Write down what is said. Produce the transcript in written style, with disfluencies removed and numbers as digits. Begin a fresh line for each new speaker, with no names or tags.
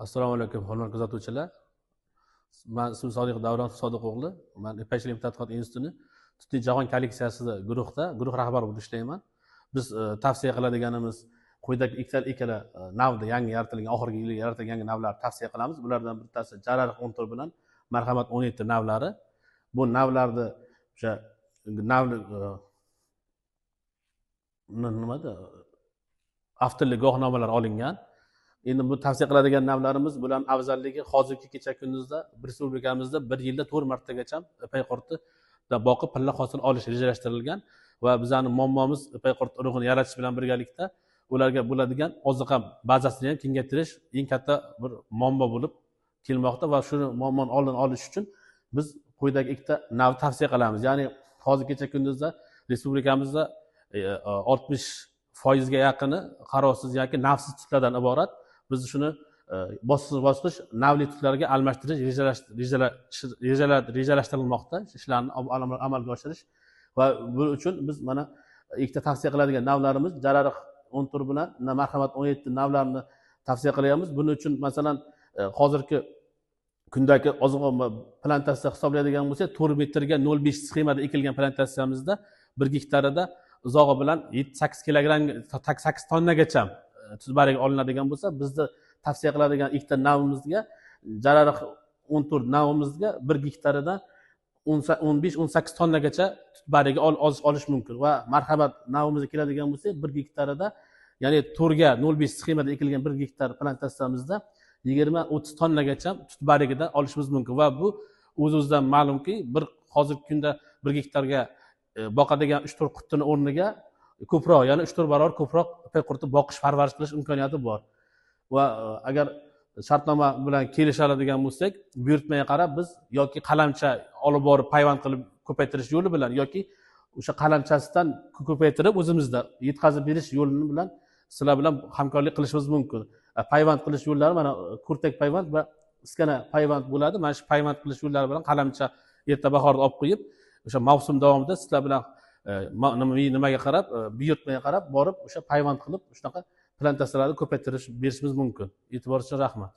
Assalomu alaykum, hurmatli kuzatuvchilar. Men ismim Sodiq Davron Sodiqo'g'li. Men Ipakchilik tadqiqot institutini tutiy jahon kolleksiyasida guruh rahbari bo'lib ishlayman. Biz tavsiya qiladiganimiz quyidagi ikkala navda yangi yaratilgan, oxirgi yili yaratilgan yangi navlarni tavsiya qilamiz. Bulardan bittasi Jarariq 14 bilan Marhamat 17 navlari. Bu navlarni o'sha navli nimada avtorlik guvohnomalar olingan. Endi bu tavsiya qiladigan navlarimiz bilan afzalligi hozirgi kecha kunduzda respublikamizda bir yilda 4 martagacha ipay qurtida boqib pilla hosil olish rejalashtirilgan va bizning muammomiz ipay qurt urug'ini yaratish bilan birgalikda ularga bo'ladigan oziqa bazasini ham kengaytirish eng katta bir muammo bo'lib kelmoqda va shu muammoni oldini olish uchun biz quyidagi ikkita nav tavsiya qilamiz. Ya'ni hozirgi kecha kunduzda respublikamizda 60% ga yaqini qarovsiz yoki navsiz tutlardan iborat. Biz shuni bosqich-bosqich navli tutlarga almashtirish rejalashtirilmoqda. Ishlarni amalga oshirish va buning uchun biz mana ikkita tavsiya qiladigan navlarimiz Jarariq 14 bilan Marhamat 17 navlarini tavsiya qilyapmiz. Buning uchun masalan hozirgi kundagi oziq-ovqat plantatsiya hisoblaydigan bo'lsak, 4 metrga 0,5 sxemada ekilgan plantatsiyamizda 1 gektarida uzog'i bilan 7-8 kilogramm 8 tonnagacha tuzbarik olinadigan bo'lsa, bizni tavsiya qiladigan ikkita navimizga Jarariq 14 navimizga 1 gektarida 15-18 tonnagacha tuzbarigi olish mumkin va Marhamat navimizga keladigan bo'lsak, 1 gektarida ya'ni 4 ga 0,5 sxemada ekilgan 1 gektar plantatsiyamizda 20-30 tonnagacha tuzbarigidan olishimiz mumkin va bu o'z-o'zidan ma'lumki, hozirgi kunda 1 gektarga boqadigan 3-4 qutini o'rniga ko'proq, ya'ni 3-4 barobar ko'proq ipay qurti boqish, parvarish qilish imkoniyati bor. Va agar shartnoma bilan kelishadigan bo'lsak, buyurtmaga qarab biz yoki qalamcha olib borib payvand qilib ko'paytirish yo'li bilan yoki o'sha qalamchasidan ko'paytirib o'zimizda yetkazib berish yo'li bilan sizlar bilan hamkorlik qilishimiz mumkin. Payvand qilish yo'llari mana kurtak payvand va iskana payvand bo'ladi. Mana shu payvand qilish yo'llari bilan qalamcha erta bahorda olib qo'yib, o'sha mavsum davomida sizlar bilan nimaga qarab, buyurtmaga qarab borib o'sha payvand qilib shunaqa plantatsiyalarni ko'paytirish berishimiz mumkin. E'tibor uchun rahmat.